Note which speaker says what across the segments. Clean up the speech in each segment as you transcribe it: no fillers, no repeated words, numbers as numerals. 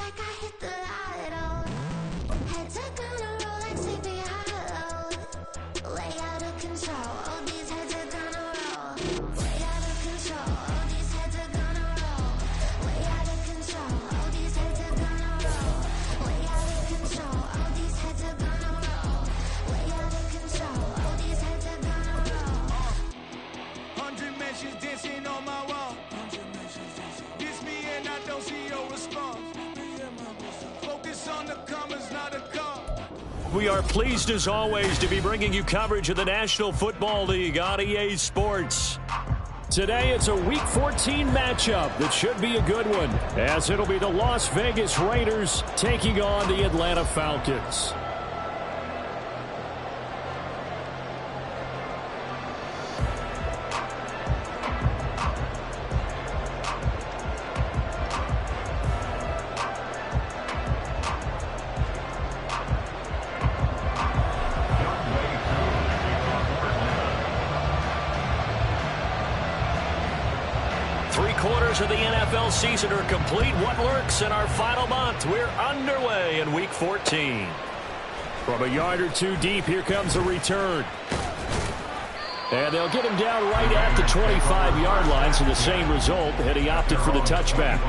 Speaker 1: like I hit the lotto. Heads are gonna roll like Sleepy Hollow. Way out of control, all these heads are gonna roll. Way out of control, all these heads are gonna roll. Way out of control, all these heads are gonna roll. Way out of control, all these heads are gonna roll. Way out of control, all these heads are gonna roll.
Speaker 2: 100 mentions dancing on my wall. Diss me and I don't see your response. Focus on the commas, not a call.
Speaker 3: We are pleased as always to be bringing you coverage of the National Football League on EA Sports. Today it's a Week 14 matchup that should be a good one, as it'll be the Las Vegas Raiders taking on the Atlanta Falcons. Three-quarters of the NFL season are complete. What lurks in our final month? We're underway in Week 14. From a yard or two deep, here comes a return. And they'll get him down right at the 25-yard line, so the same result, and he opted for the touchback.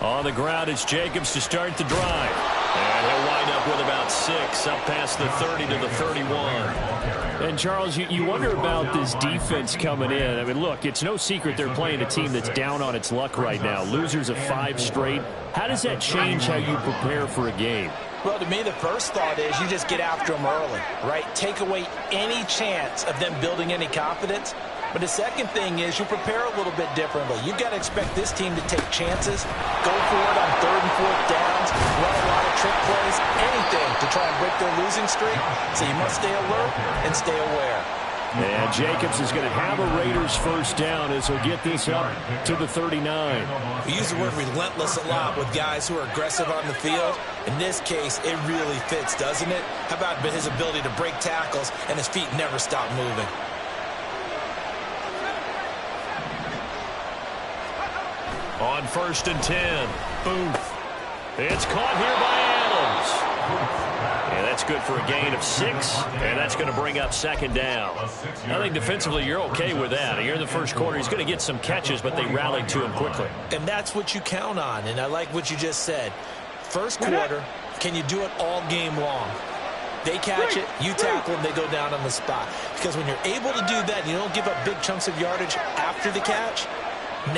Speaker 3: On the ground, it's Jacobs to start the drive. And he'll wind up with about 6, up past the 30 to the 31. And, Charles, you wonder about this defense coming in. I mean, look, it's no secret they're playing a team that's down on its luck right now. Losers of 5 straight. How does that change how you prepare for a game?
Speaker 4: Well, to me, the first thought is you just get after them early, right? Take away any chance of them building any confidence. But the second thing is you prepare a little bit differently. You've got to expect this team to take chances, go for it on 3rd and 4th downs, run a lot of trick plays, anything to try and break their losing streak. So you must stay alert and stay aware.
Speaker 3: And Jacobs is going to have a Raiders first down as he'll get this up to the 39.
Speaker 4: We use the word relentless a lot with guys who are aggressive on the field. In this case, it really fits, doesn't it? How about his ability to break tackles and his feet never stop moving?
Speaker 3: On 1st and 10, Booth. It's caught here by Adams. And that's good for a gain of 6, and that's going to bring up 2nd down. I think defensively you're okay with that. Here in the first quarter, he's going to get some catches, but they rallied to him quickly.
Speaker 4: And that's what you count on, and I like what you just said. First quarter, can you do it all game long? They catch it, you tackle them, they go down on the spot. Because when you're able to do that, you don't give up big chunks of yardage after the catch.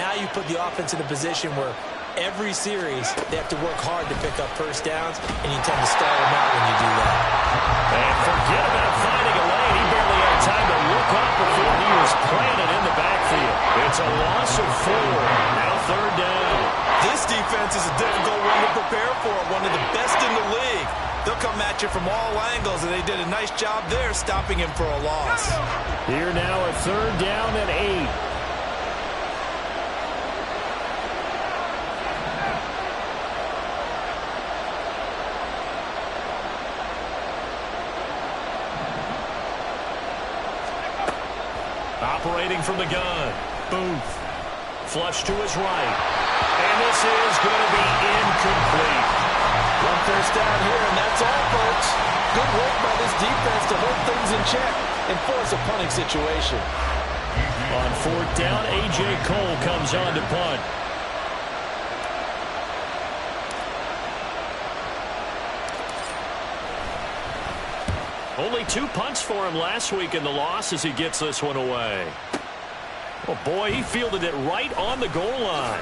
Speaker 4: Now you put the offense in a position where every series they have to work hard to pick up first downs, and you tend to stall them out when you do that.
Speaker 3: And forget about finding a lane. He barely had time to look up before he was planted in the backfield. It's a loss of 4. Now 3rd down.
Speaker 4: This defense is a difficult one to prepare for, one of the best in the league. They'll come at you from all angles, and they did a nice job there stopping him for a loss.
Speaker 3: Here now a 3rd down and 8. Operating from the gun, Booth. Flush to his right. And this is going to be incomplete.
Speaker 4: 1 first down here, and that's all, folks. Good work by this defense to hold things in check and force a punting situation.
Speaker 3: On 4th down, A.J. Cole comes on to punt. Only 2 punts for him last week in the loss as he gets this one away. Oh, boy, he fielded it right on the goal line.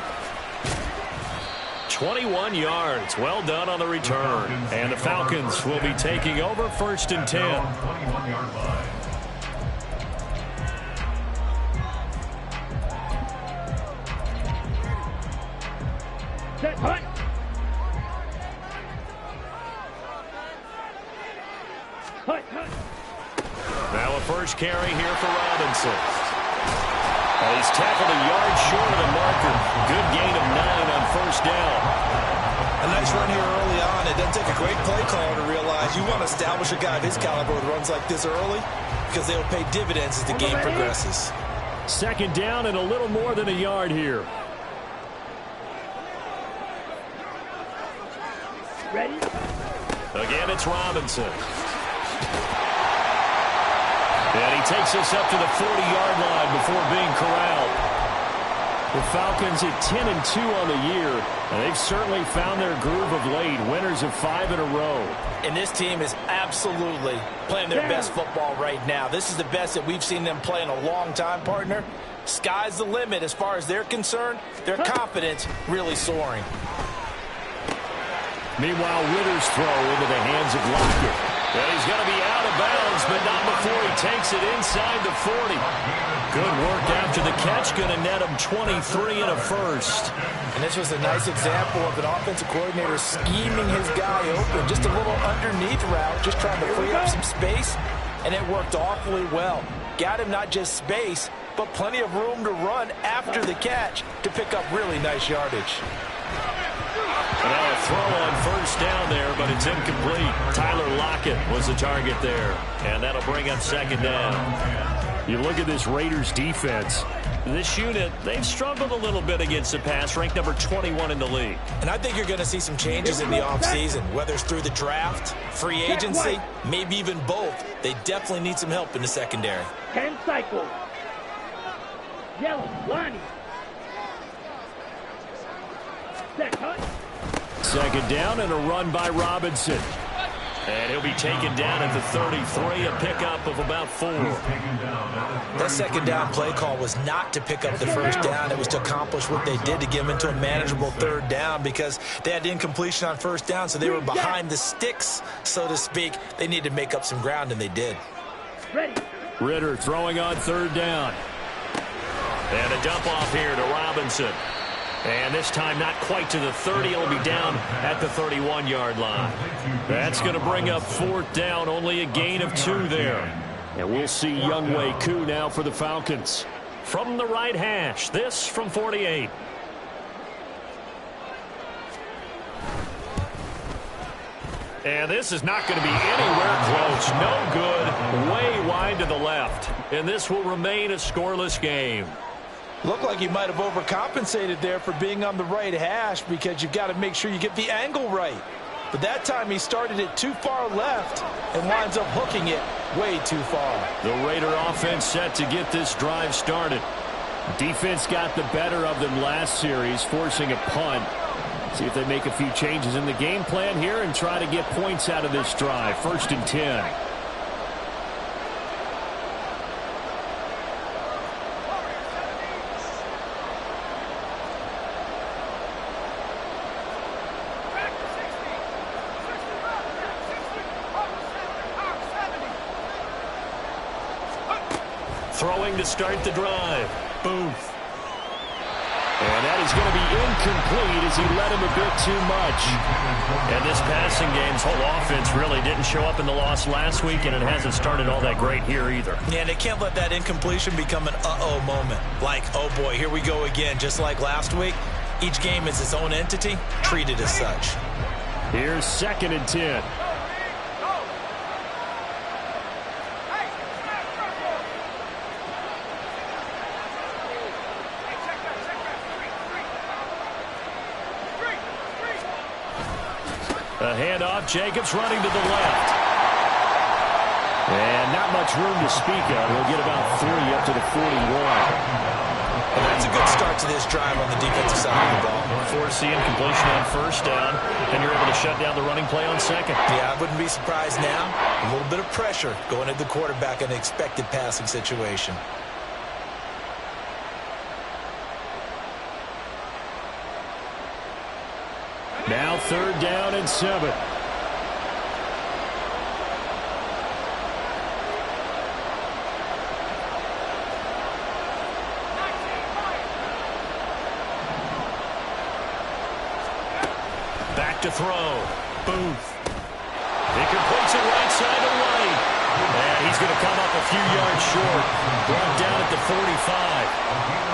Speaker 3: 21 yards. Well done on the return. And the Falcons will be taking over 1st and 10.
Speaker 5: Set, punt.
Speaker 3: first carry here for Robinson. He's tackled a yard short of the marker. Good gain of 9 on first down.
Speaker 4: A nice run here early on. It doesn't take a great play caller to realize you want to establish a guy of his caliber with runs like this early because they'll pay dividends as the game progresses.
Speaker 3: Second down and a little more than a yard here.
Speaker 5: Ready?
Speaker 3: Again, it's Robinson. And he takes us up to the 40-yard line before being corralled. The Falcons at 10-2 on the year, and they've certainly found their groove of late, winners of 5 in a row.
Speaker 4: And this team is absolutely playing their best football right now. This is the best that we've seen them play in a long time, partner. Sky's the limit as far as they're concerned. Their confidence really soaring.
Speaker 3: Meanwhile, Ritter's throw into the hands of Lockett. And he's going to be out of bounds, but not before he takes it inside the 40. Good work after the catch, going to net him 23 and a first.
Speaker 4: And this was a nice example of an offensive coordinator scheming his guy open. Just a little underneath route, just trying to free up some space, and it worked awfully well. Got him not just space, but plenty of room to run after the catch to pick up really nice yardage.
Speaker 3: Now a throw on first down there, but it's incomplete. Tyler Lockett was the target there, and that'll bring up second down. You look at this Raiders defense. This unit, they've struggled a little bit against the pass, ranked number 21 in the league.
Speaker 4: And I think you're going to see some changes in the offseason, whether it's through the draft, free agency, maybe even both. They definitely need some help in the secondary.
Speaker 5: 10 cycles. Yellow, Lonnie. Set, cut.
Speaker 3: Second down and a run by Robinson. And he'll be taken down at the 33, a pickup of about 4.
Speaker 4: That second down play call was not to pick up the first down. It was to accomplish what they did to get them into a manageable third down because they had incompletion on first down, so they were behind the sticks, so to speak. They needed to make up some ground, and they did.
Speaker 5: Ready.
Speaker 3: Ritter throwing on third down. And a dump off here to Robinson. And this time not quite to the 30. It'll be down at the 31-yard line. That's going to bring up fourth down. Only a gain of 2 there. And we'll see Younghoe Koo now for the Falcons. From the right hash, this from 48. And this is not going to be anywhere close. No good. Way wide to the left. And this will remain a scoreless game.
Speaker 4: Looked like he might have overcompensated there for being on the right hash because you've got to make sure you get the angle right. But that time he started it too far left and winds up hooking it way too far.
Speaker 3: The Raider offense set to get this drive started. Defense got the better of them last series, forcing a punt. See if they make a few changes in the game plan here and try to get points out of this drive. 1st and 10. Throwing to start the drive. Booth. And that is going to be incomplete as he led him a bit too much. And this passing game's whole offense really didn't show up in the loss last week, and it hasn't started all that great here either.
Speaker 4: Yeah, and they can't let that incompletion become an uh-oh moment. Like, oh boy, here we go again. Just like last week, each game is its own entity, treated as such.
Speaker 3: Here's 2nd and 10. A handoff, Jacobs running to the left. And not much room to speak of. He'll get about 3 up to the 41.
Speaker 4: And that's a good start to this drive on the defensive side of the ball.
Speaker 3: Forcing completion on first down, and you're able to shut down the running play on second.
Speaker 4: Yeah, I wouldn't be surprised now. A little bit of pressure going at the quarterback in an expected passing situation.
Speaker 3: Now 3rd down and 7. Back to throw. Booth. He completes it right side to right. And he's going to come up a few yards short. Brought down at the 45.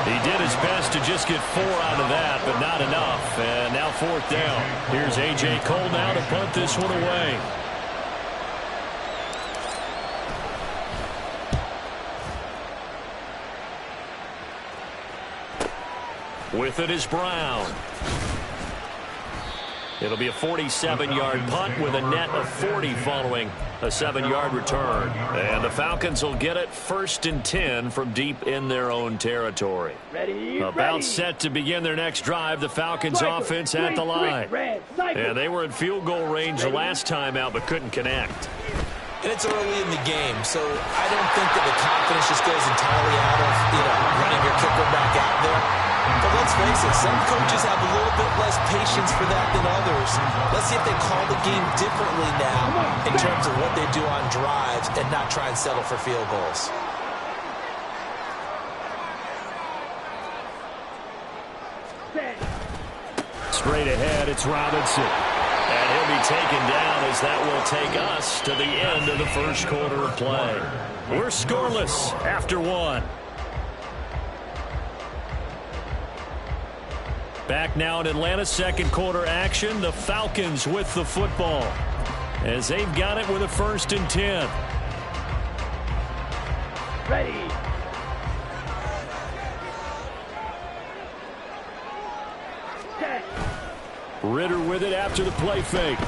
Speaker 3: He did his best to just get 4 out of that, but not enough. And now 4th down. Here's A.J. Cole now to punt this one away. With it is Brown. It'll be a 47-yard punt with a net of 40 following a 7-yard return. And the Falcons will get it 1st and 10 from deep in their own territory. About set to begin their next drive, the Falcons offense at the line. And they were in field goal range the last time out but couldn't connect.
Speaker 4: And it's early in the game, so I don't think that the confidence just goes entirely out of, running your kicker back out there. But let's face it, some coaches have a little bit less patience for that than others. Let's see if they call the game differently now in terms of what they do on drives and not try and settle for field goals.
Speaker 3: Straight ahead, it's Robinson. And he'll be taken down as that will take us to the end of the first quarter of play. We're scoreless after 1. Back now in Atlanta's second quarter action. The Falcons with the football as they've got it with a 1st and 10.
Speaker 5: Ready. Set.
Speaker 3: Ritter with it after the play fake.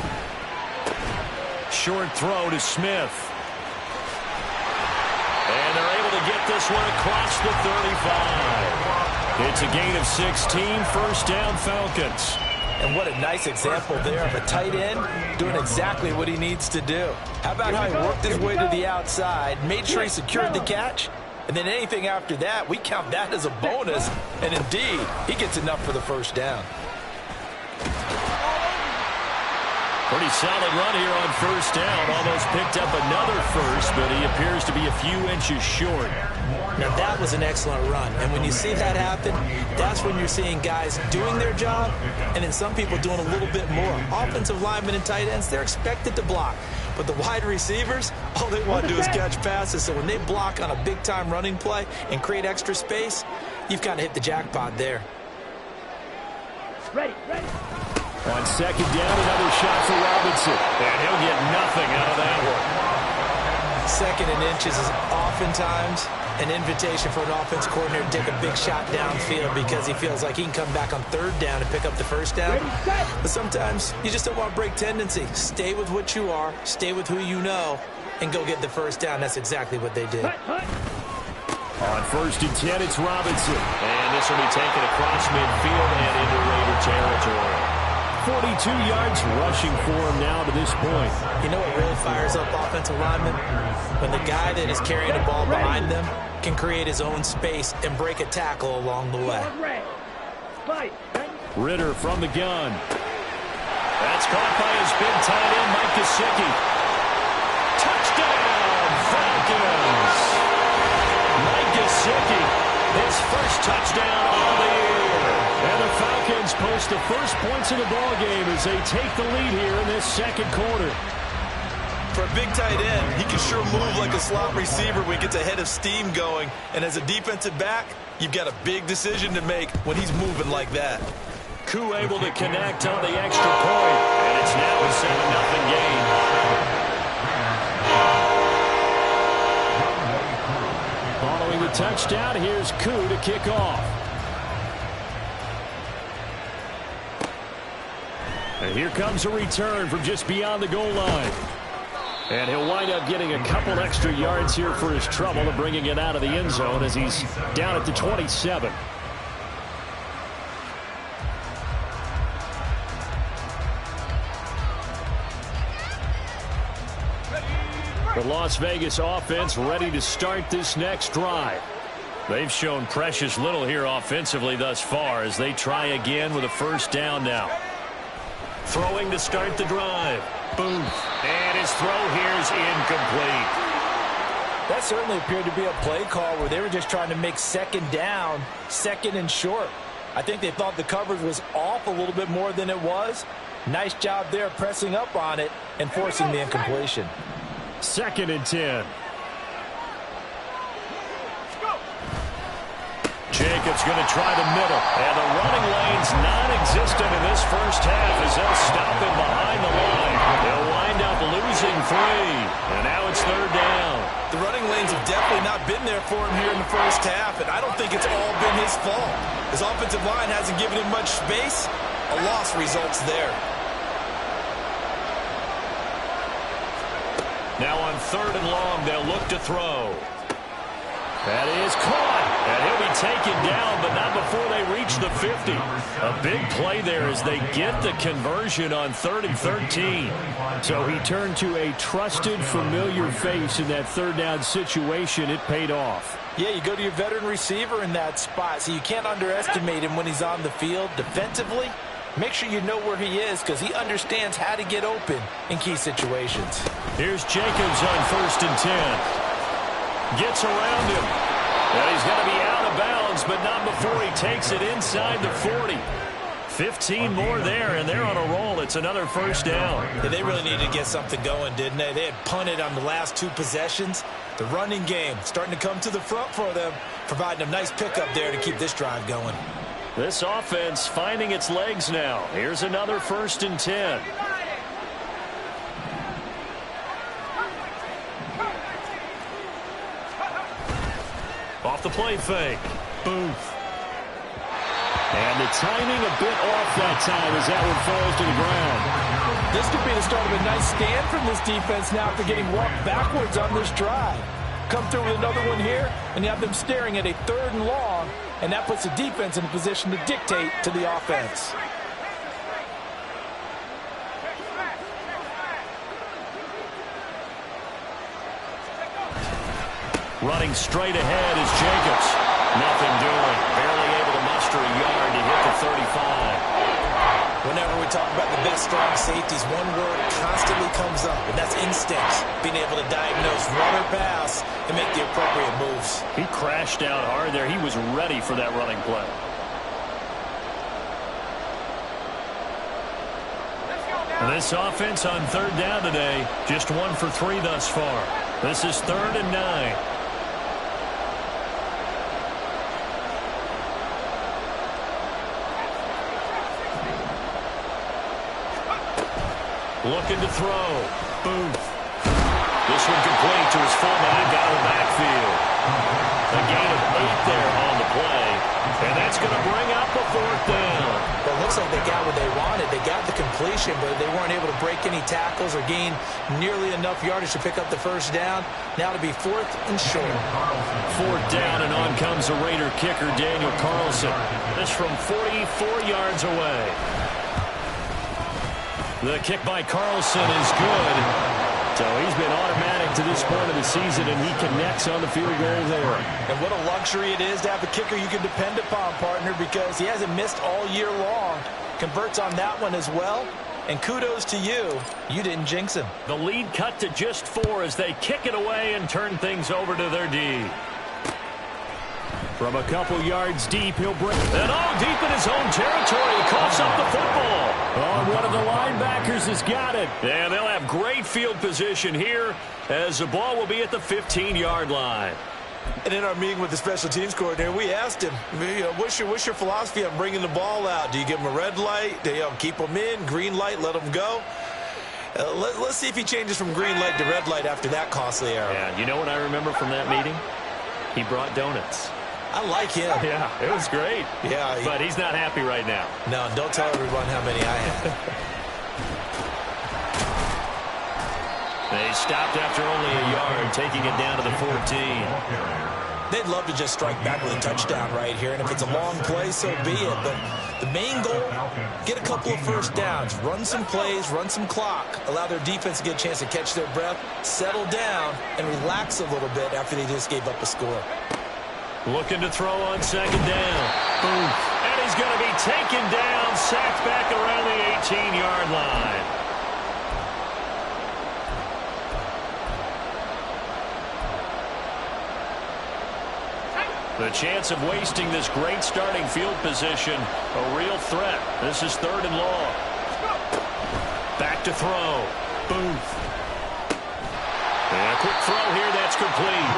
Speaker 3: Short throw to Smith. And they're able to get this one across the 35. It's a gain of 16, 1st down Falcons.
Speaker 4: And what a nice example there of a tight end doing exactly what he needs to do. How about how he worked his way to the outside, made sure he secured the catch, and then anything after that, we count that as a bonus. And indeed, he gets enough for the 1st down.
Speaker 3: Pretty solid run here on 1st down. Almost picked up another first, but he appears to be a few inches short.
Speaker 4: Now, that was an excellent run. And when you see that happen, that's when you're seeing guys doing their job and then some people doing a little bit more. Offensive linemen and tight ends, they're expected to block. But the wide receivers, all they want to do is catch passes. So when they block on a big-time running play and create extra space, you've kind of hit the jackpot there.
Speaker 5: Ready.
Speaker 3: On 2nd down, another shot for Robinson. And he'll get nothing out of that one.
Speaker 4: 2nd and inches is oftentimes an invitation for an offense coordinator to take a big shot downfield because he feels like he can come back on 3rd down and pick up the 1st down. But sometimes you just don't want to break tendency. Stay with what you are, stay with who you know, and go get the 1st down. That's exactly what they did.
Speaker 3: On 1st and 10, it's Robinson. And this will be taken across midfield and into Raider territory. 42 yards rushing for him now to this point.
Speaker 4: You know what really fires up offensive linemen? When the guy that is carrying the ball behind them can create his own space and break a tackle along the way.
Speaker 3: Ritter from the gun. That's caught by his big tight end, Mike Gesicki. Touchdown, Falcons! Mike Gesicki, his first touchdown of the year. And the Falcons post the first points of the ballgame as they take the lead here in this second quarter.
Speaker 6: For a big tight end, he can sure move like a slot receiver when he gets a head of steam going. And as a defensive back, you've got a big decision to make when he's moving like that.
Speaker 3: Koo able to connect on the extra point, and it's now a 7-0 game. Following the touchdown, here's Koo to kick off. And here comes a return from just beyond the goal line. And he'll wind up getting a couple extra yards here for his trouble and bringing it out of the end zone as he's down at the 27. The Las Vegas offense ready to start this next drive. They've shown precious little here offensively thus far as they try again with a 1st down now. Throwing to start the drive. Booth. And his throw here is incomplete.
Speaker 4: That certainly appeared to be a play call where they were just trying to make 2nd down, 2nd and short. I think they thought the coverage was off a little bit more than it was. Nice job there pressing up on it and forcing the incompletion.
Speaker 3: 2nd and 10. Jacobs going to try the middle. And the running lane's non-existent in this first half as they'll stop him behind the line. They'll wind up losing 3. And now it's 3rd down.
Speaker 6: The running lanes have definitely not been there for him here in the first half, and I don't think it's all been his fault. His offensive line hasn't given him much space. A loss results there.
Speaker 3: Now on 3rd and long, they'll look to throw. That is caught, and he'll be taken down, but not before they reach the 50. A big play there as they get the conversion on 3rd and 13. So he turned to a trusted, familiar face in that 3rd down situation. It paid off.
Speaker 4: Yeah, you go to your veteran receiver in that spot, so you can't underestimate him when he's on the field. Defensively, make sure you know where he is because he understands how to get open in key situations.
Speaker 3: Here's Jacobs on 1st and 10. Gets around him. And he's going to be out of bounds, but not before he takes it inside the 40. 15 more there, and they're on a roll. It's another 1st down.
Speaker 4: Yeah, they really needed to get something going, didn't they? They had punted on the last 2 possessions. The running game starting to come to the front for them, providing a nice pickup there to keep this drive going.
Speaker 3: This offense finding its legs now. Here's another 1st and 10. Off the play fake. Booth. And the timing a bit off that time as that one falls to the ground.
Speaker 4: This could be the start of a nice stand from this defense now after getting walked backwards on this drive. Come through with another one here, and you have them staring at a 3rd and long, and that puts the defense in a position to dictate to the offense.
Speaker 3: Running straight ahead is Jacobs. Nothing doing. Barely able to muster a yard to hit the 35.
Speaker 4: Whenever we talk about the best strong safeties, one word constantly comes up, and that's instincts. Being able to diagnose run or pass and make the appropriate moves.
Speaker 3: He crashed out hard there. He was ready for that running play. And this offense on 3rd down today, just 1 for 3 thus far. This is 3rd and 9. Looking to throw. Booth. This one complete to his fullback out of the backfield. A gain of 8 there on the play. And that's going to bring up a 4th down.
Speaker 4: Well, it looks like they got what they wanted. They got the completion, but they weren't able to break any tackles or gain nearly enough yardage to pick up the 1st down. Now to be 4th and short.
Speaker 3: 4th down, and on comes the Raider kicker, Daniel Carlson. This from 44 yards away. The kick by Carlson is good. So he's been automatic to this point of the season, and he connects on the field goal there.
Speaker 4: And what a luxury it is to have a kicker you can depend upon, partner, because he hasn't missed all year long. Converts on that one as well. And kudos to you. You didn't jinx him.
Speaker 3: The lead cut to just 4 as they kick it away and turn things over to their D. From a couple yards deep, he'll bring it all deep in his own territory. He coughs up the football. Oh, one of the linebackers has got it. And they'll have great field position here as the ball will be at the 15-yard line.
Speaker 6: And in our meeting with the special teams coordinator, we asked him, what's your philosophy on bringing the ball out? Do you give him a red light? Do you keep him in? Green light, let him go? Let's see if he changes from green light to red light after that costly error.
Speaker 3: Yeah, you know what I remember from that meeting? He brought donuts.
Speaker 6: I like him.
Speaker 3: Yeah, it was great.
Speaker 6: Yeah.
Speaker 3: But he's not happy right now.
Speaker 6: No, don't tell everyone how many I have.
Speaker 3: They stopped after only a yard, taking it down to the 14.
Speaker 4: They'd love to just strike back with a touchdown right here, and if it's a long play, so be it. But the main goal, get a couple of 1st downs, run some plays, run some clock, allow their defense to get a chance to catch their breath, settle down, and relax a little bit after they just gave up a score.
Speaker 3: Looking to throw on 2nd down. Boom. And he's going to be taken down, sacked back around the 18-yard line. The chance of wasting this great starting field position, a real threat. This is 3rd and long. Back to throw. Booth. quick throw here. That's complete.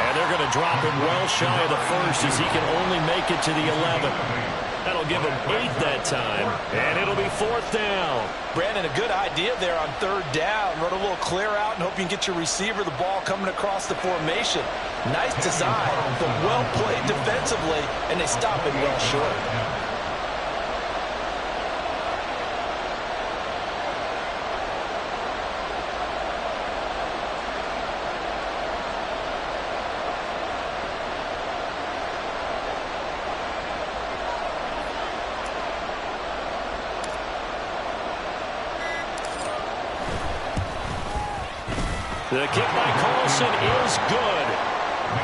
Speaker 3: And they're going to drop him well shy of the first as he can only make it to the 11. That'll give him 8 that time, and it'll be 4th down.
Speaker 4: Brandon, a good idea there on 3rd down. Run a little clear out and hope you can get your receiver the ball coming across the formation. Nice design, but well played defensively, and they stop it well short.
Speaker 3: The kick by Carlson is good.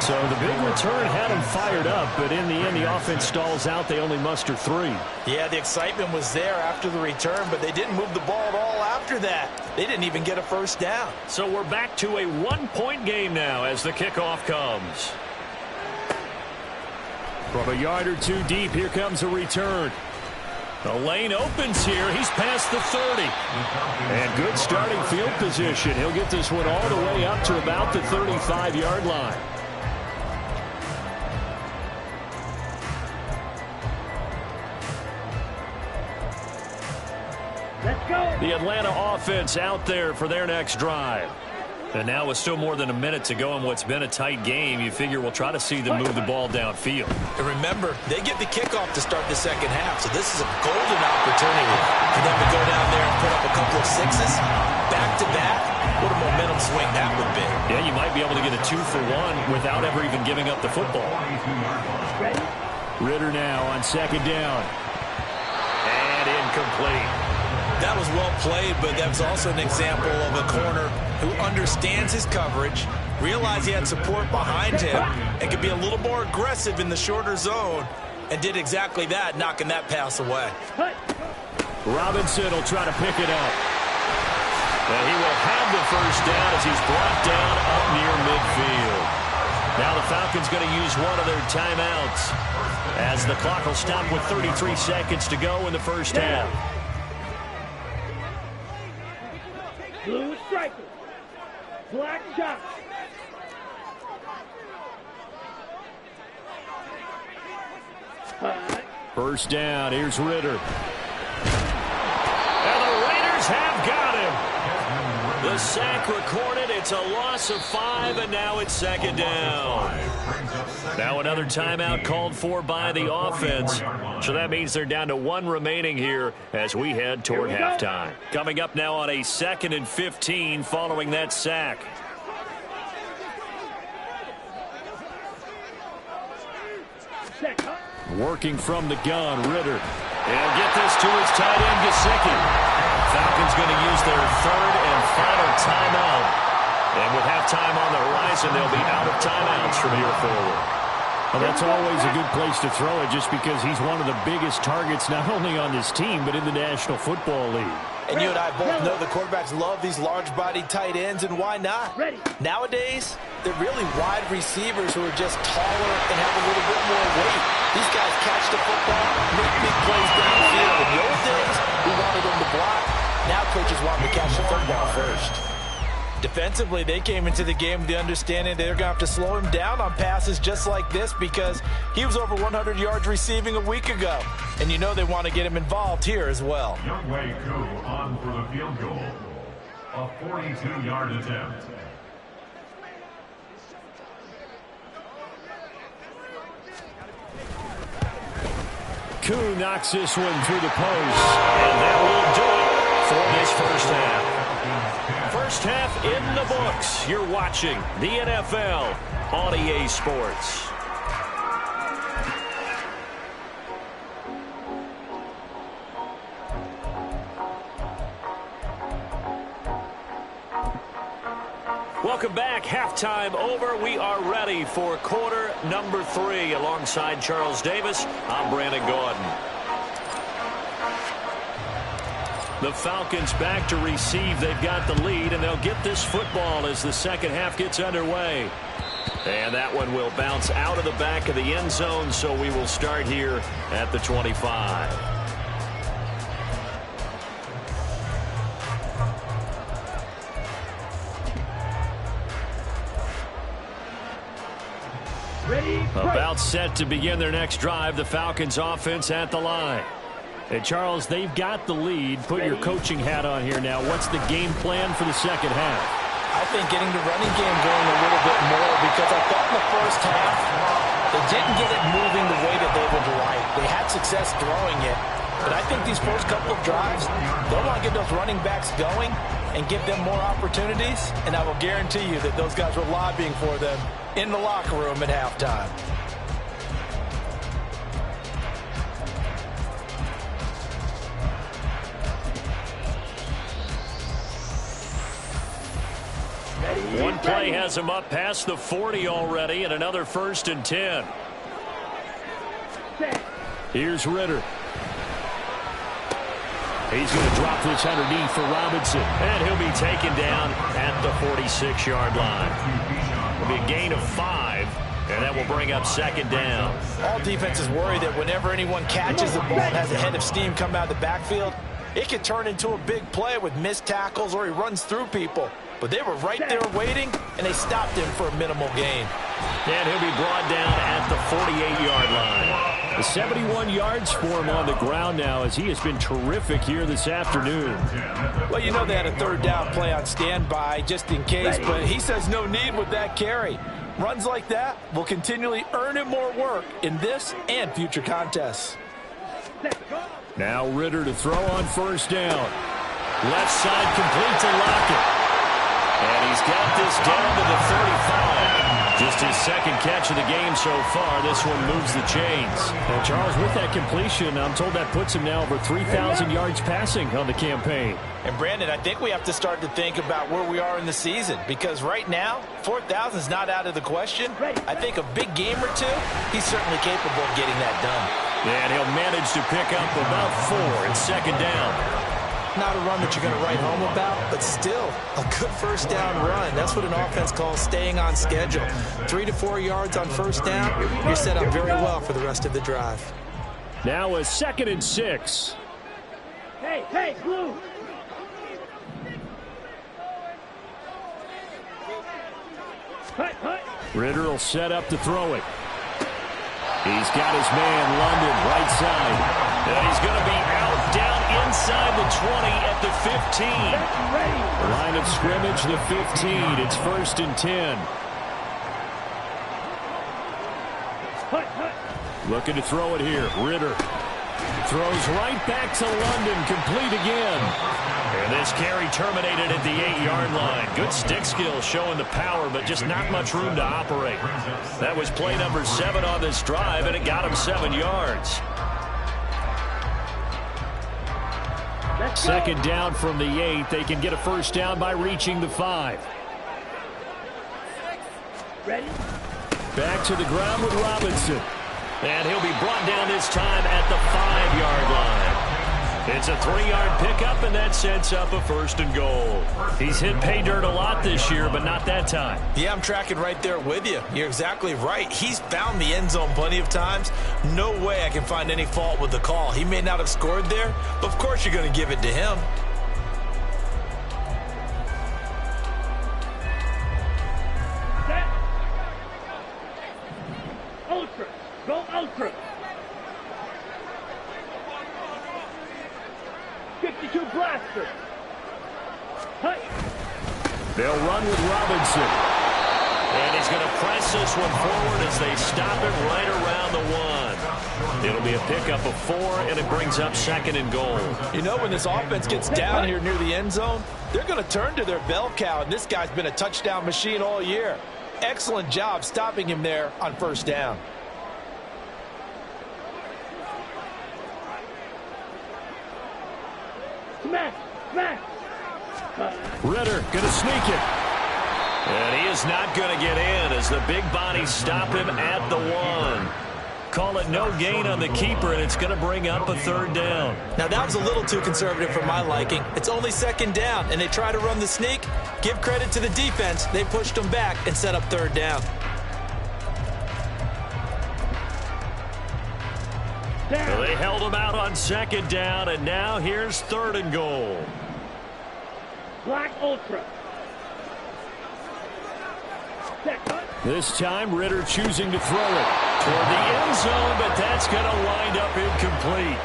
Speaker 3: So the big return had him fired up, but in the end, the offense stalls out. They only muster 3.
Speaker 4: Yeah, the excitement was there after the return, but they didn't move the ball at all after that. They didn't even get a first down.
Speaker 3: So we're back to a 1-point game now as the kickoff comes. From a yard or 2 deep, here comes a return. The lane opens here. He's past the 30. And good starting field position. He'll get this one all the way up to about the 35-yard line.
Speaker 5: Let's go.
Speaker 3: The Atlanta offense out there for their next drive. And now with still more than a minute to go in what's been a tight game, you figure we'll try to see them move the ball downfield.
Speaker 4: And remember, they get the kickoff to start the second half, so this is a golden opportunity for them to go down there and put up a couple of 6s. Back-to-back, what a momentum swing that would be.
Speaker 3: Yeah, you might be able to get a 2-for-1 without ever even giving up the football.
Speaker 5: Ready?
Speaker 3: Ritter now on 2nd down. And incomplete.
Speaker 4: That was well played, but that's also an example of a corner who understands his coverage, realized he had support behind him, and could be a little more aggressive in the shorter zone, and did exactly that, knocking that pass away.
Speaker 3: Robinson will try to pick it up. And he will have the first down as he's brought down up near midfield. Now the Falcons going to use one of their timeouts as the clock will stop with 33 seconds to go in the first half.
Speaker 5: Blue striker. Black shot.
Speaker 3: First down. Here's Ritter. And the Raiders have got him. The sack recorded. It's a loss of 5, and now it's 2nd down. Now another timeout called for by the offense. So that means they're down to 1 remaining here as we head toward halftime. Coming up now on a 2nd and 15 following that sack. Working from the gun, Ritter. And get this to his tight end, Gesicki. Falcons going to use their 3rd and final timeout. And with halftime on the horizon, they'll be out of timeouts from here forward. Well, that's always a good place to throw it just because he's one of the biggest targets not only on this team but in the National Football League.
Speaker 4: And you and I both know the quarterbacks love these large-bodied tight ends, and why not?
Speaker 5: Ready.
Speaker 4: Nowadays, they're really wide receivers who are just taller and have a little bit more weight. These guys catch the football, make big plays downfield. In the old days, we wanted them to block. Now coaches want them to catch the football first. Defensively, they came into the game with the understanding they're going to have to slow him down on passes just like this because he was over 100 yards receiving a week ago. And you know they want to get him involved here as well.
Speaker 7: Youngway Koo on for the field goal. A 42-yard attempt.
Speaker 3: Koo knocks this one through the post. And that will do it for this first half. First half in the books. You're watching the NFL on EA Sports. Welcome back. Halftime over. We are ready for quarter number 3. Alongside Charles Davis, I'm Brandon Gordon. The Falcons back to receive. They've got the lead, and they'll get this football as the second half gets underway. And that one will bounce out of the back of the end zone, so we will start here at the 25. About set to begin their next drive, the Falcons offense at the line. And Charles, they've got the lead. Put your coaching hat on here now. What's the game plan for the second half?
Speaker 4: I think getting the running game going a little bit more, because I thought in the first half they didn't get it moving the way that they would like. They had success throwing it, but I think these first couple of drives, they'll want to get those running backs going and give them more opportunities, and I will guarantee you that those guys were lobbying for them in the locker room at halftime.
Speaker 3: One play has him up past the 40 already, and another 1st and 10. Here's Ritter. He's going to drop this underneath for Robinson, and he'll be taken down at the 46-yard line. It'll be a gain of 5, and that will bring up 2nd down.
Speaker 4: All defenses worry that whenever anyone catches the ball and has a head of steam come out of the backfield, it could turn into a big play with missed tackles or he runs through people. But they were right there waiting, and they stopped him for a minimal gain.
Speaker 3: And he'll be brought down at the 48-yard line. The 71 yards for him on the ground now, as he has been terrific here this afternoon.
Speaker 4: Well, you know they had a 3rd down play on standby just in case, but he says no need with that carry. Runs like that will continually earn him more work in this and future contests.
Speaker 3: Now Ritter to throw on 1st down. Left side complete to Lockett. And he's got this down to the 35. Just his 2nd catch of the game so far. This one moves the chains. And Charles, with that completion, I'm told that puts him now over 3,000 yards passing on the campaign.
Speaker 4: And Brandon, I think we have to start to think about where we are in the season, because right now, 4,000 is not out of the question. I think a big game or two, he's certainly capable of getting that done.
Speaker 3: And he'll manage to pick up about 4 and 2nd down.
Speaker 4: Not a run that you're going to write home about, but still a good 1st down run. That's what an offense calls staying on schedule. 3 to 4 yards on 1st down, you're set up very well for the rest of the drive.
Speaker 3: Now a 2nd and 6.
Speaker 5: Hey, Blue.
Speaker 3: Ritter will set up to throw it. He's got his man, London, right side. And he's going to be out down inside the 20 at the 15. Line of scrimmage, the 15. It's 1st and 10. Looking to throw it here. Ritter throws right back to London, complete again. And this carry terminated at the 8-yard line. Good stick skill showing the power, but just not much room to operate. That was play number 7 on this drive, and it got him 7 yards. 2nd down from the 8. They can get a 1st down by reaching the 5.
Speaker 5: Ready?
Speaker 3: Back to the ground with Robinson. And he'll be brought down this time at the 5-yard line. It's a 3-yard pickup, and that sets up a 1st and goal. He's hit pay dirt a lot this year, but not that time.
Speaker 4: Yeah, I'm tracking right there with you. You're exactly right. He's found the end zone plenty of times. No way I can find any fault with the call. He may not have scored there, but of course you're going to give it to him.
Speaker 5: Set. Ultra. Go ultra. 52 blaster. Hey.
Speaker 3: They'll run with Robinson. And he's going to press this one forward as they stop it right around the 1. It'll be a pickup of 4, and it brings up 2nd and goal.
Speaker 4: You know, when this offense gets down here near the end zone, they're going to turn to their bell cow, and this guy's been a touchdown machine all year. Excellent job stopping him there on 1st down.
Speaker 5: Smash.
Speaker 3: Ritter going to sneak it. And he is not going to get in as the big bodies stop him at the 1. Call it no gain on the keeper, and it's going to bring up a 3rd down.
Speaker 4: Now, that was a little too conservative for my liking. It's only 2nd down, and they try to run the sneak. Give credit to the defense. They pushed them back and set up 3rd down.
Speaker 3: Well, they held him out on 2nd down, and now here's 3rd and goal.
Speaker 5: Black Ultra. Set.
Speaker 3: This time, Ritter choosing to throw it toward the end zone, but that's going to wind up incomplete.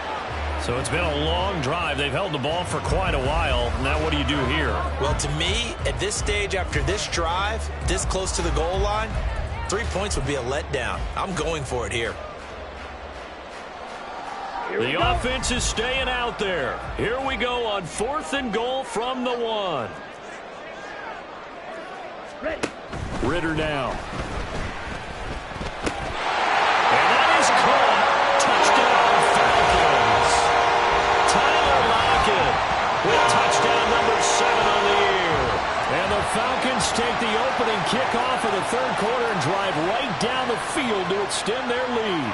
Speaker 3: So it's been a long drive. They've held the ball for quite a while. Now what do you do here?
Speaker 4: Well, to me, at this stage, after this drive, this close to the goal line, 3 points would be a letdown. I'm going for it here.
Speaker 3: The offense is staying out there. Here we go on 4th and goal from the 1. Ritter now. And that is caught. Touchdown Falcons. Tyler Lockett with touchdown number 7 on the year. And the Falcons take the opening kickoff of the 3rd quarter and drive right down the field to extend their lead.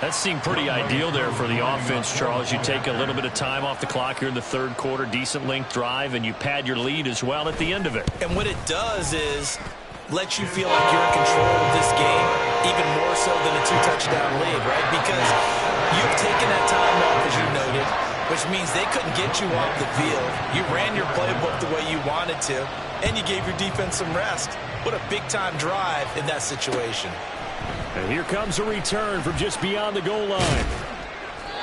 Speaker 3: That seemed pretty ideal there for the offense, Charles. You take a little bit of time off the clock here in the 3rd quarter, decent length drive, and you pad your lead as well at the end of it.
Speaker 4: And what it does is let you feel like you're in control of this game, even more so than a 2-touchdown lead, right? Because you've taken that time off, as you noted, which means they couldn't get you off the field. You ran your playbook the way you wanted to, and you gave your defense some rest. What a big-time drive in that situation.
Speaker 3: And here comes a return from just beyond the goal line.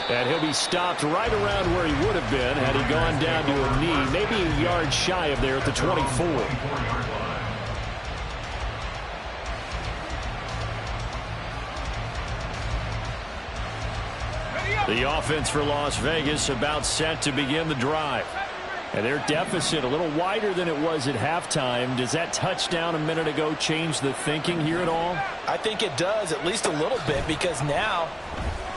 Speaker 3: And he'll be stopped right around where he would have been had he gone down to a knee, maybe a yard shy of there at the 24. The offense for Las Vegas about set to begin the drive. And their deficit a little wider than it was at halftime. Does that touchdown a minute ago change the thinking here at all?
Speaker 4: I think it does, at least a little bit, because now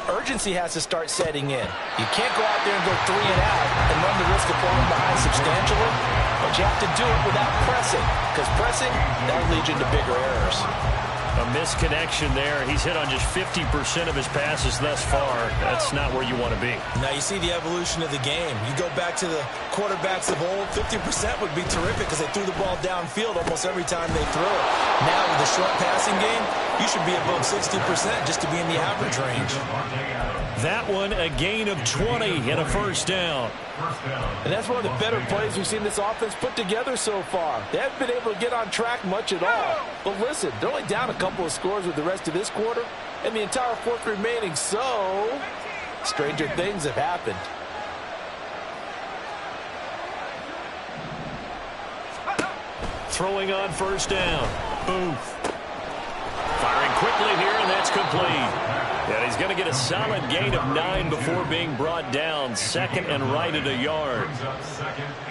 Speaker 4: urgency has to start setting in. You can't go out there and go 3 and out and run the risk of falling behind substantially, but you have to do it without pressing, because pressing, that'll lead you into bigger errors.
Speaker 3: A misconnection there. He's hit on just 50% of his passes thus far. That's not where you want to be.
Speaker 4: Now you see the evolution of the game. You go back to the quarterbacks of old, 50% would be terrific because they threw the ball downfield almost every time they threw it. Now with the short passing game, you should be above 60% just to be in the average range.
Speaker 3: That one, a gain of 20 and a first down.
Speaker 4: And that's one of the better plays we've seen this offense put together so far. They haven't been able to get on track much at all. But listen, they're only down a couple of scores with the rest of this quarter and the entire 4th remaining, so stranger things have happened.
Speaker 3: Throwing on first down. Booth. Firing quickly here, and that's complete. And he's going to get a solid gain of 9 before being brought down. 2nd and right at a yard.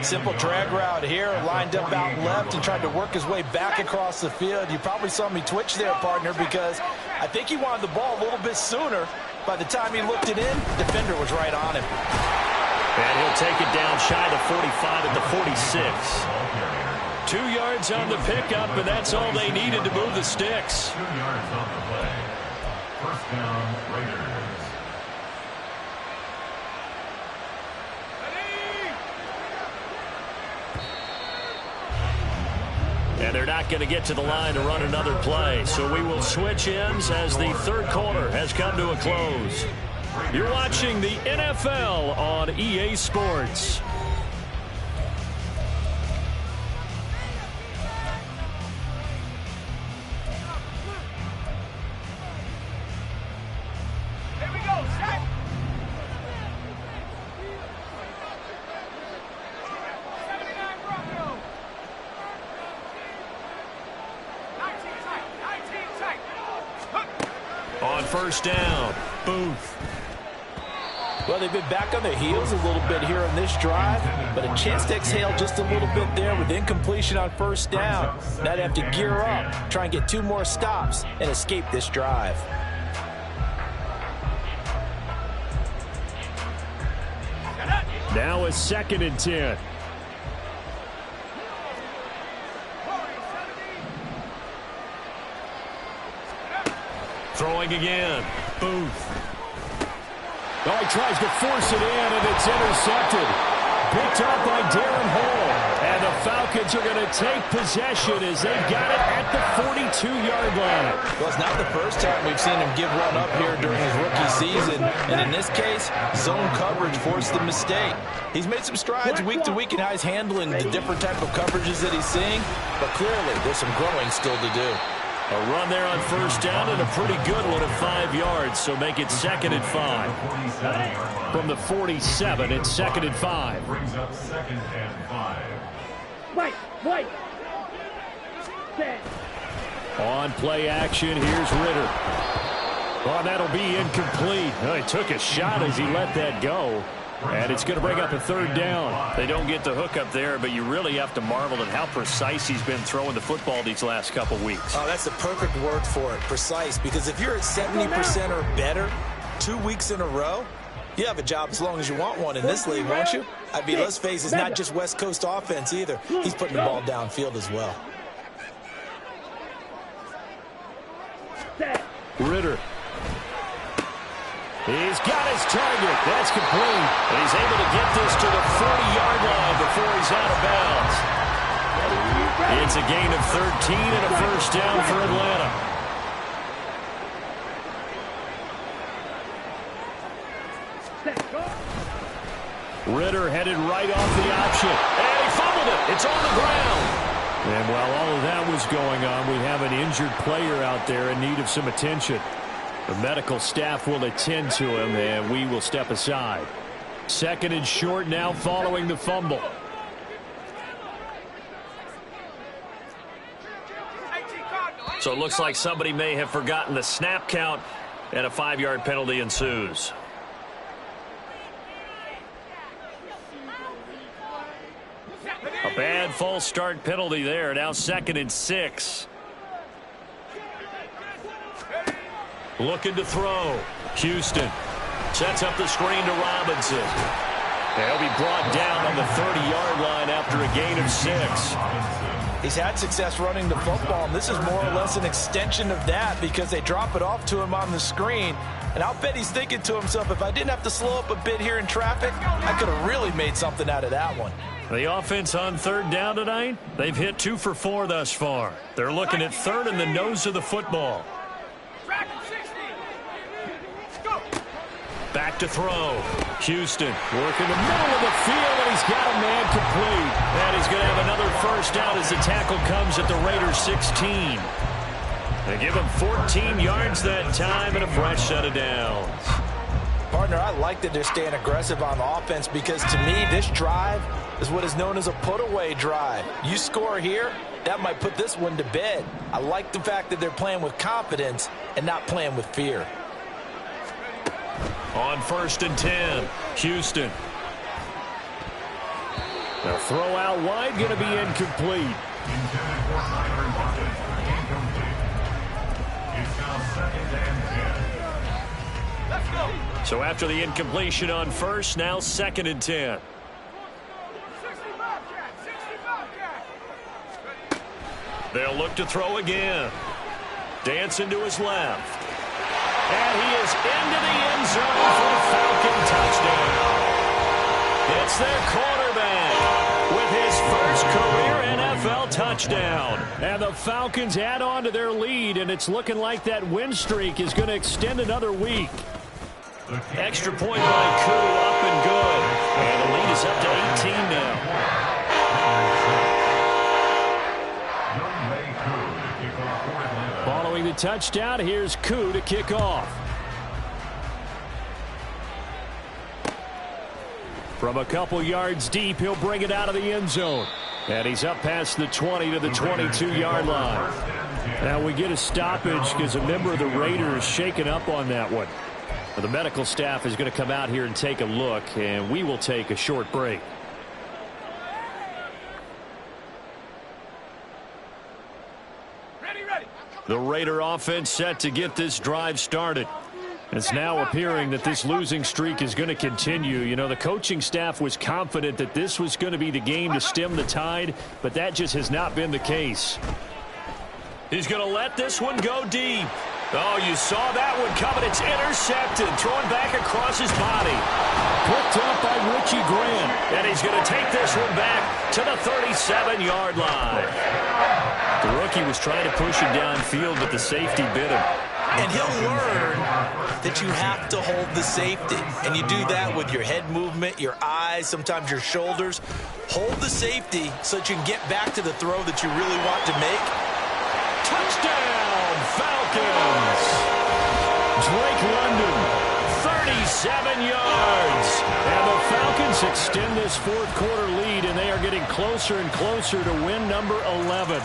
Speaker 4: Simple drag route here, lined up out left and tried to work his way back across the field. You probably saw me twitch there, partner, because I think he wanted the ball a little bit sooner. By the time he looked it in, defender was right on him.
Speaker 3: And he'll take it down shy of the 45 at the 46. 2 yards on the pickup, and that's all they needed to move the sticks.
Speaker 7: 2 yards on the play. First down, Raiders.
Speaker 3: And they're not going to get to the line to run another play. So we will switch ends as the 3rd quarter has come to a close. You're watching the NFL on EA Sports. On first down, Booth.
Speaker 4: Well, they've been back on their heels a little bit here on this drive, but a chance to exhale just a little bit there with incompletion on first down. Now they have to gear up, try and get 2 more stops, and escape this drive.
Speaker 3: Now a 2nd and 10. Throwing again. Booth. Oh, he tries to force it in, and it's intercepted. Picked up by Darren Hall. And the Falcons are going to take possession as they've got it at the 42-yard line.
Speaker 4: Well, it's not the first time we've seen him give one up here during his rookie season. And in this case, zone coverage forced the mistake. He's made some strides week to week in how he's handling the different type of coverages that he's seeing. But clearly, there's some growing still to do.
Speaker 3: A run there on first down and a pretty good one of 5 yards, so make it 2nd and 5. From the 47, it's 2nd and 5.
Speaker 7: Brings up 2nd and 5.
Speaker 5: Wait. Set.
Speaker 3: On play action, here's Ritter. Oh, that'll be incomplete. Oh, he took a shot as he let that go. And it's going to bring up a 3rd down. They don't get the hook up there, but you really have to marvel at how precise he's been throwing the football these last couple weeks.
Speaker 4: Oh, that's the perfect word for it, precise. Because if you're at 70% or better 2 weeks in a row, you have a job as long as you want one in this league, won't you? I mean, let's face it, it's not just West Coast offense either. He's putting the ball downfield as well.
Speaker 3: Ritter. He's got his target. That's complete. And he's able to get this to the 40-yard line before he's out of bounds. It's a gain of 13 and a first down for Atlanta. Ritter headed right off the option. And he fumbled it. It's on the ground. And while all of that was going on, we have an injured player out there in need of some attention. The medical staff will attend to him, and we will step aside. 2nd and short now following the fumble. So it looks like somebody may have forgotten the snap count, and a 5-yard penalty ensues. A bad false start penalty there. Now 2nd and 6. Looking to throw. Houston sets up the screen to Robinson. He'll be brought down on the 30-yard line after a gain of 6.
Speaker 4: He's had success running the football, and this is more or less an extension of that because they drop it off to him on the screen. And I'll bet he's thinking to himself, if I didn't have to slow up a bit here in traffic, I could have really made something out of that one.
Speaker 3: The offense on 3rd down tonight, they've hit 2 for 4 thus far. They're looking at 3rd and the nose of the football. Back to throw. Houston working the middle of the field, and he's got a man complete. And he's going to have another first down as the tackle comes at the Raiders' 16. They give him 14 yards that time and a fresh set of downs.
Speaker 4: Partner, I like that they're staying aggressive on offense because to me, this drive is what is known as a put-away drive. You score here, that might put this one to bed. I like the fact that they're playing with confidence and not playing with fear.
Speaker 3: On 1st and 10, Houston. The throw out wide going to be incomplete.
Speaker 7: Intended for Tyler Lockett. Incomplete. It's now 2nd and 10.
Speaker 2: Let's go.
Speaker 3: So after the incompletion on 1st, now 2nd and 10.
Speaker 2: 65 cat.
Speaker 3: They'll look to throw again. Dancing to his left. And he is into the end zone for the Falcon touchdown. It's their quarterback with his first career NFL touchdown. And the Falcons add on to their lead, and it's looking like that win streak is going to extend another week. Extra point by Koo, up and good. And the lead is up to 18 now. Following the touchdown, here's Koo to kick off. From a couple yards deep, he'll bring it out of the end zone. And he's up past the 20 to the 22-yard line. Now we get a stoppage because a member of the Raiders shaken up on that one. The medical staff is going to come out here and take a look, and we will take a short break. The Raider offense set to get this drive started. It's now appearing that this losing streak is going to continue. You know, the coaching staff was confident that this was going to be the game to stem the tide, but that just has not been the case. He's going to let this one go deep. Oh, you saw that one coming. It's intercepted, thrown back across his body. Picked up by Richie Grant. And he's going to take this one back to the 37-yard line. The rookie was trying to push him downfield, but the safety bit him.
Speaker 4: And he'll learn that you have to hold the safety. And you do that with your head movement, your eyes, sometimes your shoulders. Hold the safety so that you can get back to the throw that you really want to make.
Speaker 3: Touchdown, Falcons! Drake London, 37 yards. And the Falcons extend this fourth quarter lead, and they are getting closer and closer to win number 11.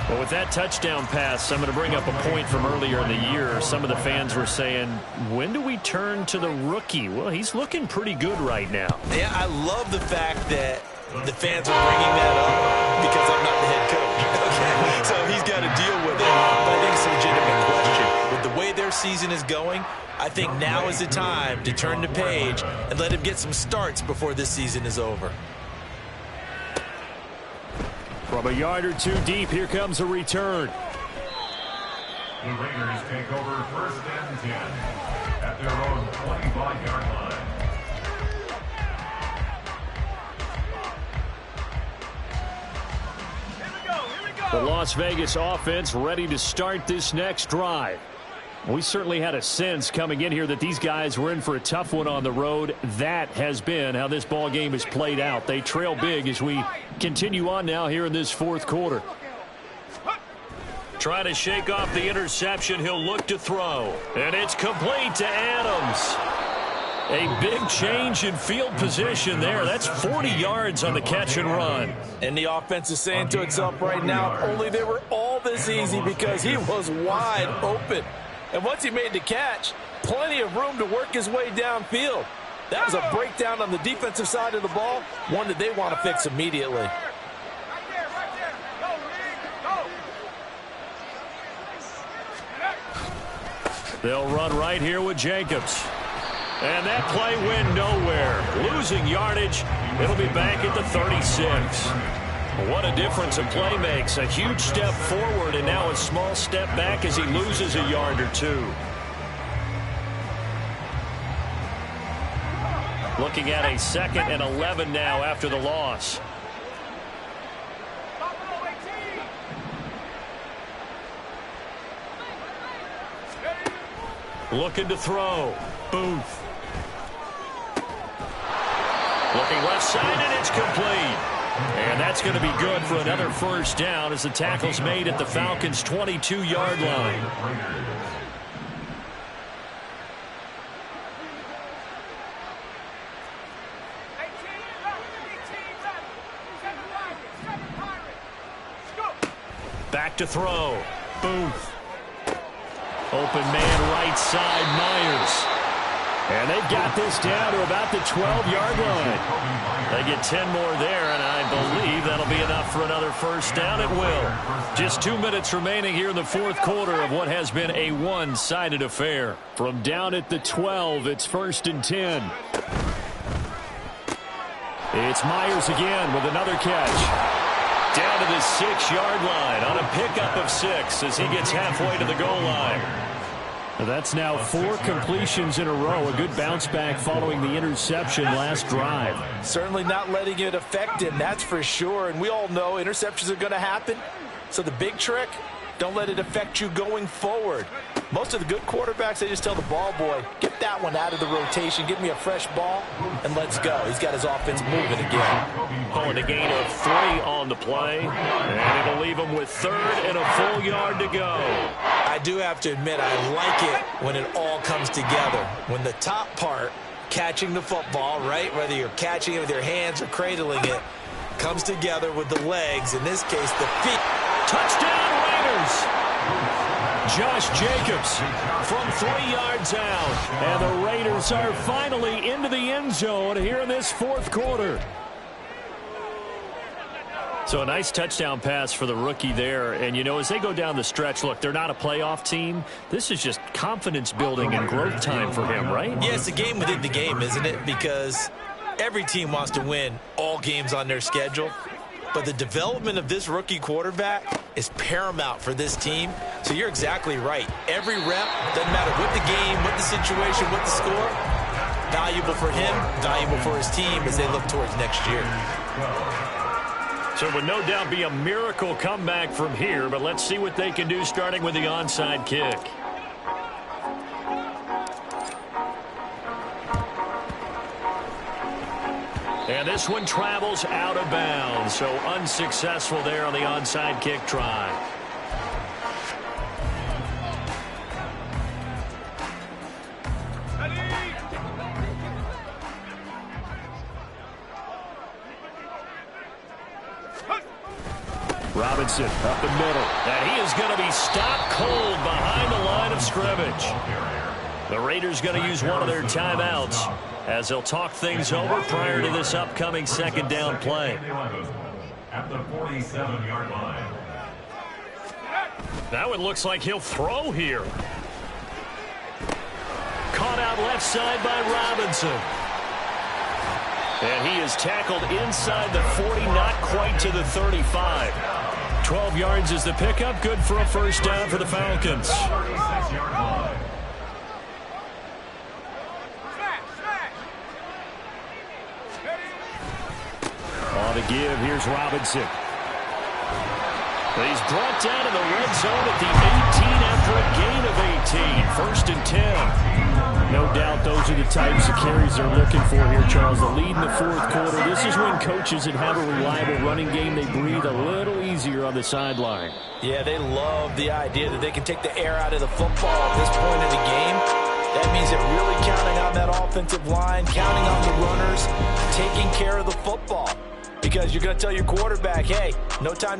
Speaker 3: Well, with that touchdown pass, I'm going to bring up a point from earlier in the year. Some of the fans were saying, when do we turn to the rookie? Well, he's looking pretty good right now.
Speaker 4: Yeah, I love the fact that the fans are bringing that up because I'm not the head coach. Okay, so he's got to deal with it. But I think it's a legitimate question. With the way their season is going, I think now is the time to turn the page and let him get some starts before this season is over.
Speaker 3: From a yard or two deep, here comes a return.
Speaker 7: The Raiders take over 1st and 10 at their own 25-yard line.
Speaker 3: The Las Vegas offense ready to start this next drive. We certainly had a sense coming in here that these guys were in for a tough one on the road. That has been how this ball game has played out. They trail big as we continue on now here in this fourth quarter. Trying to shake off the interception. He'll look to throw. And it's complete to Adams. A big change in field position there. That's 40 yards on the catch and run.
Speaker 4: And the offense is saying to itself right now, only they were all this easy because he was wide open. And once he made the catch, plenty of room to work his way downfield. That was a breakdown on the defensive side of the ball, one that they want to fix immediately.
Speaker 3: They'll run right here with Jacobs. And that play went nowhere. Losing yardage. It'll be back at the 36. What a difference a play makes. A huge step forward and now a small step back as he loses a yard or two. Looking at a 2nd and 11 now after the loss. Looking to throw. Booth. Looking left side, and it's complete. And that's going to be good for another first down as the tackle's made at the Falcons' 22-yard line. Back to throw. Booth. Open man right side, Myers. And they've got this down to about the 12-yard line. They get 10 more there, and I believe that'll be enough for another first down. It will. Just 2 minutes remaining here in the fourth quarter of what has been a one-sided affair. From down at the 12, it's 1st and 10. It's Myers again with another catch. Down to the 6-yard line on a pickup of 6 as he gets halfway to the goal line. That's now 4 completions in a row. A good bounce back following the interception last drive.
Speaker 4: Certainly not letting it affect him, that's for sure. And we all know interceptions are going to happen. So the big trick, don't let it affect you going forward. Most of the good quarterbacks, they just tell the ball boy, get that one out of the rotation, give me a fresh ball, and let's go. He's got his offense moving again.
Speaker 3: Calling a gain of 3 on the play, and it'll leave him with 3rd and a full yard to go.
Speaker 4: I do have to admit, I like it when it all comes together. When the top part, catching the football, right, whether you're catching it with your hands or cradling it, comes together with the legs, in this case, the feet.
Speaker 3: Touchdown, Raiders! Josh Jacobs from 3 yards out. And the Raiders are finally into the end zone here in this fourth quarter. So a nice touchdown pass for the rookie there. And, you know, as they go down the stretch, look, they're not a playoff team. This is just confidence building and growth time for him, right?
Speaker 4: Yeah, it's a game within the game, isn't it? Because every team wants to win all games on their schedule. But the development of this rookie quarterback is paramount for this team. So you're exactly right. Every rep, doesn't matter what the game, what the situation, what the score, valuable for him, valuable for his team as they look towards next year.
Speaker 3: So it would no doubt be a miracle comeback from here, but let's see what they can do starting with the onside kick. And this one travels out of bounds, so unsuccessful there on the onside kick try. Robinson up the middle. And he is going to be stopped cold behind the line of scrimmage. The Raiders going to use one of their timeouts as they'll talk things over prior to this upcoming second down play.
Speaker 7: At the 47-yard line.
Speaker 3: Now it looks like he'll throw here. Caught out left side by Robinson. And he is tackled inside the 40, not quite to the 35. 12 yards is the pickup. Good for a first down for the Falcons.
Speaker 7: 36-yard line.
Speaker 3: On the give, here's Robinson. He's brought down in the red zone at the 18 after a gain of 18. First and 10. No doubt those are the types of carries they're looking for here, Charles. The lead in the fourth quarter. This is when coaches that have a reliable running game, they breathe a little easier on the sideline.
Speaker 4: Yeah, they love the idea that they can take the air out of the football at this point in the game. That means they're really counting on that offensive line, counting on the runners, taking care of the football. Because you're going to tell your quarterback, hey, no time to